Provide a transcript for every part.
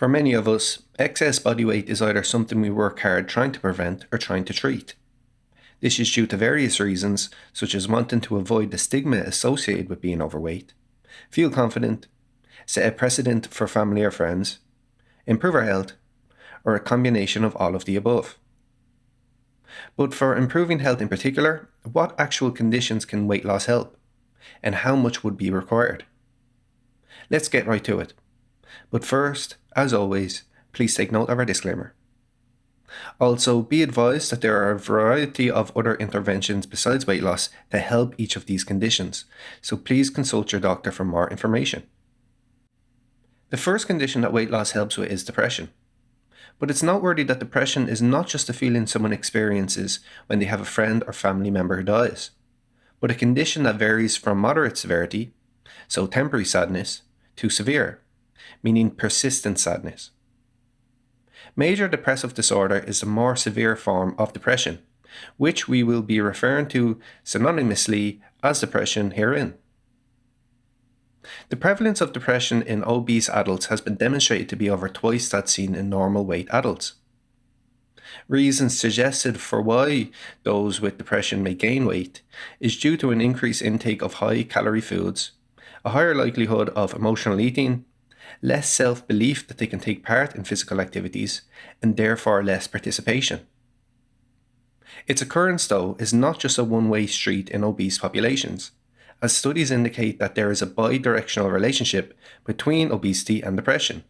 For many of us, excess body weight is either something we work hard trying to prevent or trying to treat. This is due to various reasons, such as wanting to avoid the stigma associated with being overweight, feel confident, set a precedent for family or friends, improve our health, or a combination of all of the above. But for improving health in particular, what actual conditions can weight loss help? And how much would be required? Let's get right to it. But first, as always, please take note of our disclaimer. Also, be advised that there are a variety of other interventions besides weight loss that help each of these conditions, so please consult your doctor for more information. The first condition that weight loss helps with is depression. But it's noteworthy that depression is not just a feeling someone experiences when they have a friend or family member who dies, but a condition that varies from moderate severity, so temporary sadness, to severe, meaning persistent sadness. Major depressive disorder is a more severe form of depression, which we will be referring to synonymously as depression herein. The prevalence of depression in obese adults has been demonstrated to be over twice that seen in normal weight adults. Reasons suggested for why those with depression may gain weight is due to an increased intake of high-calorie foods, a higher likelihood of emotional eating, less self-belief that they can take part in physical activities, and therefore less participation. Its occurrence, though, is not just a one-way street in obese populations, as studies indicate that there is a bi-directional relationship between obesity and depression,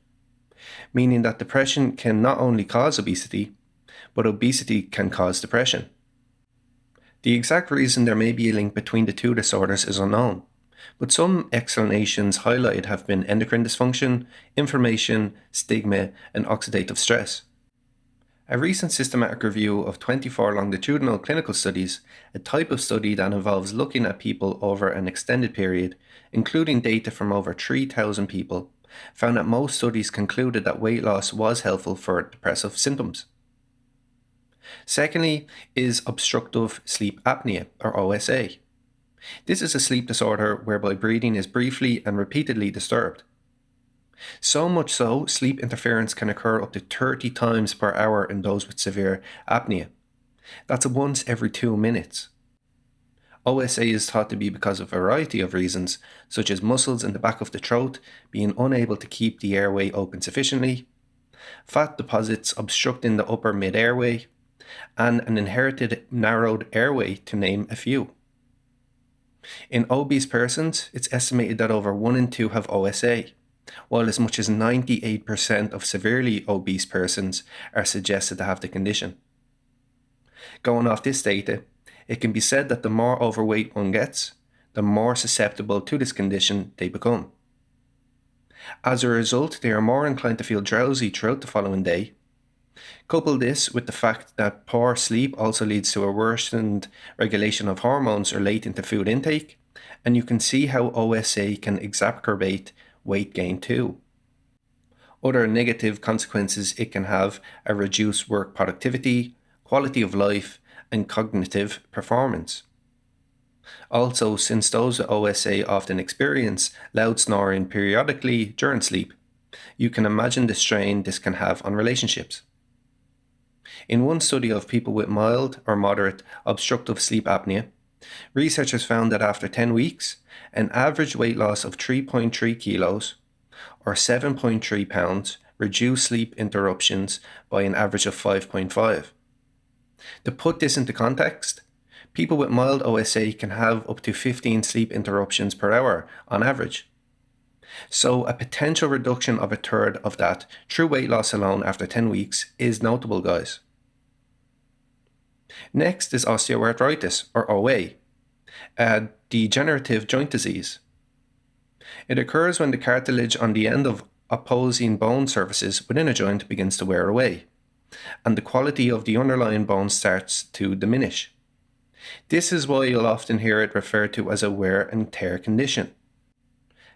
meaning that depression can not only cause obesity, but obesity can cause depression. The exact reason there may be a link between the two disorders is unknown, but some explanations highlighted have been endocrine dysfunction, inflammation, stigma, and oxidative stress. A recent systematic review of 24 longitudinal clinical studies, a type of study that involves looking at people over an extended period, including data from over 3,000 people, found that most studies concluded that weight loss was helpful for depressive symptoms. Secondly is obstructive sleep apnea, or OSA. This is a sleep disorder whereby breathing is briefly and repeatedly disturbed. So much so, sleep interference can occur up to 30 times per hour in those with severe apnea. That's once every 2 minutes. OSA is thought to be because of a variety of reasons, such as muscles in the back of the throat being unable to keep the airway open sufficiently, fat deposits obstructing the upper mid-airway, and an inherited narrowed airway, to name a few. In obese persons, it's estimated that over 1 in 2 have OSA, while as much as 98% of severely obese persons are suggested to have the condition. Going off this data, it can be said that the more overweight one gets, the more susceptible to this condition they become. As a result, they are more inclined to feel drowsy throughout the following day. Couple this with the fact that poor sleep also leads to a worsened regulation of hormones relating to food intake, and you can see how OSA can exacerbate weight gain too. Other negative consequences it can have are reduced work productivity, quality of life, and cognitive performance. Also, since those with OSA often experience loud snoring periodically during sleep, you can imagine the strain this can have on relationships. In one study of people with mild or moderate obstructive sleep apnea, researchers found that after 10 weeks, an average weight loss of 3.3 kilos, or 7.3 pounds, reduced sleep interruptions by an average of 5.5. To put this into context, people with mild OSA can have up to 15 sleep interruptions per hour on average. So a potential reduction of a third of that through weight loss alone after 10 weeks is notable, guys. Next is osteoarthritis, or OA, a degenerative joint disease. It occurs when the cartilage on the end of opposing bone surfaces within a joint begins to wear away, and the quality of the underlying bone starts to diminish. This is why you'll often hear it referred to as a wear and tear condition.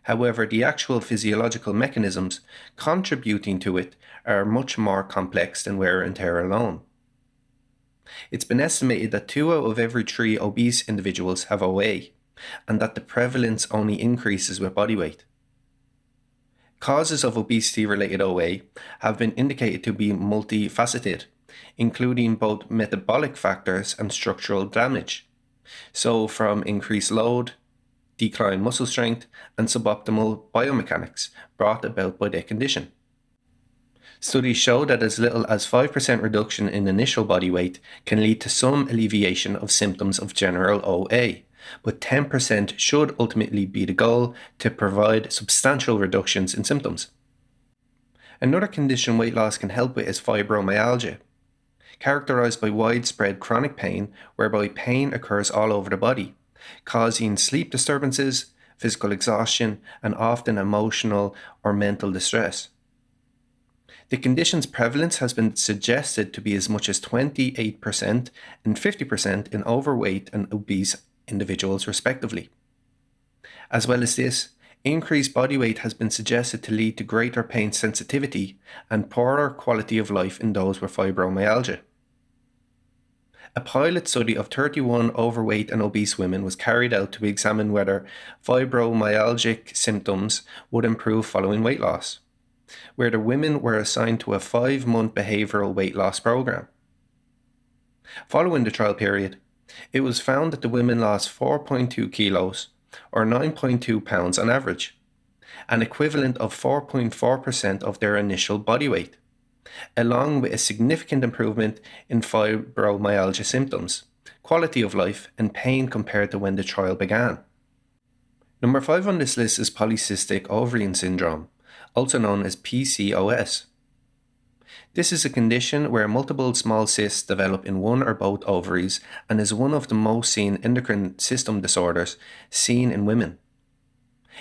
However, the actual physiological mechanisms contributing to it are much more complex than wear and tear alone. It's been estimated that 2 out of every 3 obese individuals have OA, and that the prevalence only increases with body weight. Causes of obesity-related OA have been indicated to be multifaceted, including both metabolic factors and structural damage. So from increased load, declined muscle strength, and suboptimal biomechanics brought about by the condition. Studies show that as little as 5% reduction in initial body weight can lead to some alleviation of symptoms of general OA, but 10% should ultimately be the goal to provide substantial reductions in symptoms. Another condition weight loss can help with is fibromyalgia, characterized by widespread chronic pain whereby pain occurs all over the body, causing sleep disturbances, physical exhaustion, and often emotional or mental distress. The condition's prevalence has been suggested to be as much as 28% and 50% in overweight and obese individuals, respectively. As well as this, increased body weight has been suggested to lead to greater pain sensitivity and poorer quality of life in those with fibromyalgia. A pilot study of 31 overweight and obese women was carried out to examine whether fibromyalgic symptoms would improve following weight loss, where the women were assigned to a 5-month behavioral weight loss program. Following the trial period, it was found that the women lost 4.2 kilos, or 9.2 pounds on average, an equivalent of 4.4% of their initial body weight, along with a significant improvement in fibromyalgia symptoms, quality of life, and pain compared to when the trial began. Number 5 on this list is Polycystic ovarian syndrome, also known as PCOS. This is a condition where multiple small cysts develop in one or both ovaries and is one of the most seen endocrine system disorders seen in women.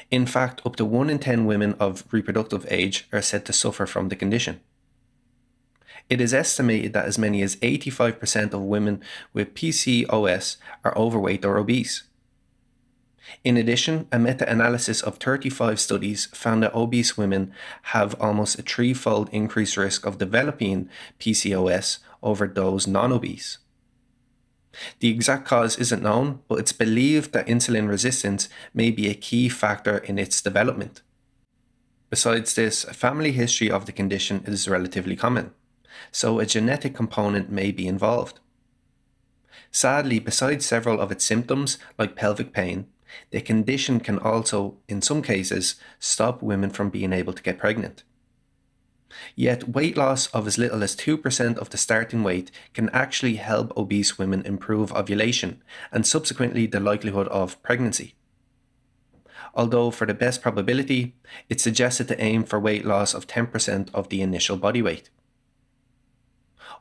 In fact, up to 1 in 10 women of reproductive age are said to suffer from the condition. It is estimated that as many as 85% of women with PCOS are overweight or obese. In addition, a meta-analysis of 35 studies found that obese women have almost a 3-fold increased risk of developing PCOS over those non-obese. The exact cause isn't known, but it's believed that insulin resistance may be a key factor in its development. Besides this, a family history of the condition is relatively common, so a genetic component may be involved. Sadly, besides several of its symptoms, like pelvic pain, the condition can also, in some cases, stop women from being able to get pregnant. Yet weight loss of as little as 2% of the starting weight can actually help obese women improve ovulation and subsequently the likelihood of pregnancy. Although for the best probability, it's suggested to aim for weight loss of 10% of the initial body weight.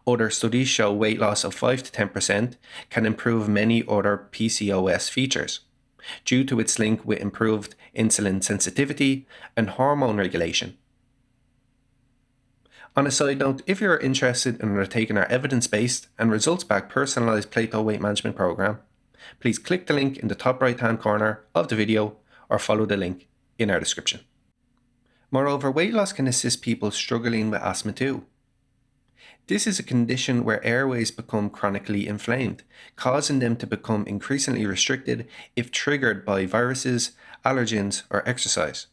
Other studies show weight loss of 5 to 10% can improve many other PCOS features, due to its link with improved insulin sensitivity and hormone regulation. On a side note, if you're interested in undertaking our evidence-based and results-backed personalized Plato weight management program, please click the link in the top right-hand corner of the video or follow the link in our description. Moreover, weight loss can assist people struggling with asthma too. This is a condition where airways become chronically inflamed, causing them to become increasingly restricted if triggered by viruses, allergens, or exercise.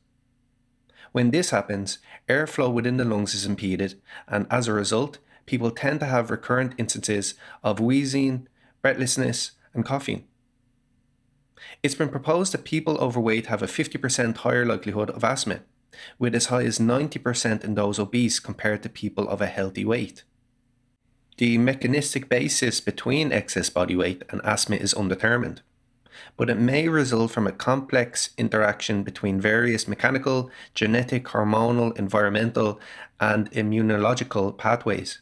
When this happens, airflow within the lungs is impeded, and as a result, people tend to have recurrent instances of wheezing, breathlessness, and coughing. It's been proposed that people overweight have a 50% higher likelihood of asthma, with as high as 90% in those obese compared to people of a healthy weight. The mechanistic basis between excess body weight and asthma is undetermined, but it may result from a complex interaction between various mechanical, genetic, hormonal, environmental, and immunological pathways.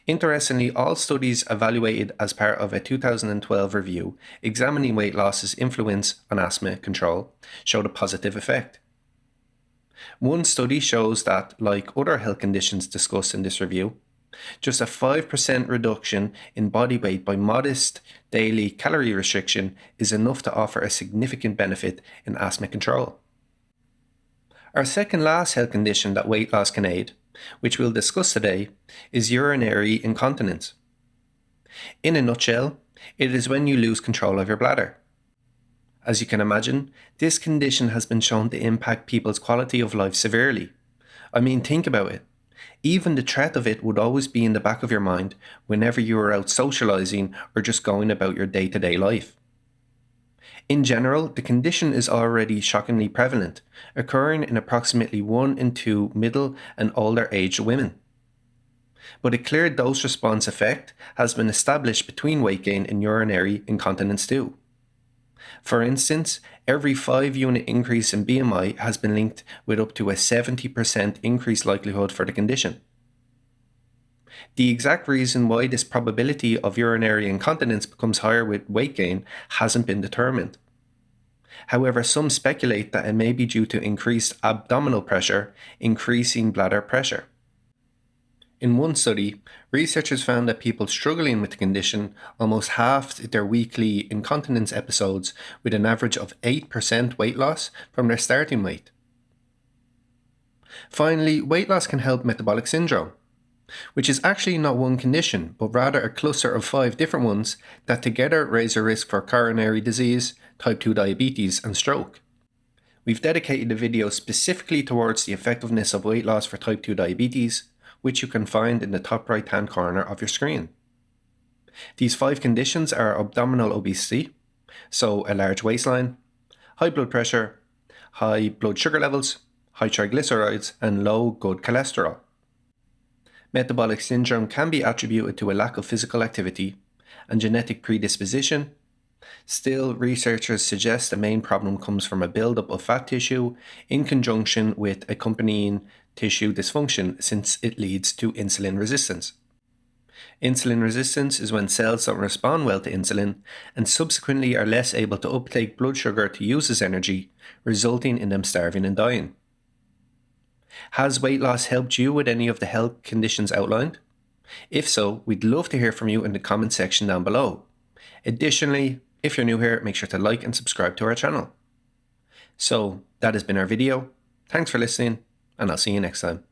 Interestingly, all studies evaluated as part of a 2012 review examining weight loss's influence on asthma control showed a positive effect. One study shows that, like other health conditions discussed in this review, just a 5% reduction in body weight by modest daily calorie restriction is enough to offer a significant benefit in asthma control. Our second last health condition that weight loss can aid, which we'll discuss today, is urinary incontinence. In a nutshell, it is when you lose control of your bladder. As you can imagine, this condition has been shown to impact people's quality of life severely. I mean, think about it. Even the threat of it would always be in the back of your mind whenever you are out socializing or just going about your day-to-day life. In general, the condition is already shockingly prevalent, occurring in approximately 1 in 2 middle and older aged women. But a clear dose-response effect has been established between weight gain and urinary incontinence too. For instance, every 5-unit increase in BMI has been linked with up to a 70% increased likelihood for the condition. The exact reason why this probability of urinary incontinence becomes higher with weight gain hasn't been determined. However, some speculate that it may be due to increased abdominal pressure, increasing bladder pressure. In one study, researchers found that people struggling with the condition almost halved their weekly incontinence episodes with an average of 8% weight loss from their starting weight. Finally, weight loss can help metabolic syndrome, which is actually not one condition, but rather a cluster of 5 different ones that together raise your risk for coronary disease, type 2 diabetes, and stroke. We've dedicated a video specifically towards the effectiveness of weight loss for type 2 diabetes, which you can find in the top right hand corner of your screen. These 5 conditions are abdominal obesity, so a large waistline, high blood pressure, high blood sugar levels, high triglycerides, and low good cholesterol. Metabolic syndrome can be attributed to a lack of physical activity and genetic predisposition. Still, researchers suggest the main problem comes from a buildup of fat tissue in conjunction with accompanying tissue dysfunction, since it leads to insulin resistance. Insulin resistance is when cells don't respond well to insulin and subsequently are less able to uptake blood sugar to use as energy, resulting in them starving and dying. Has weight loss helped you with any of the health conditions outlined? If so, we'd love to hear from you in the comment section down below. Additionally, if you're new here, make sure to like and subscribe to our channel. So, that has been our video. Thanks for listening, and I'll see you next time.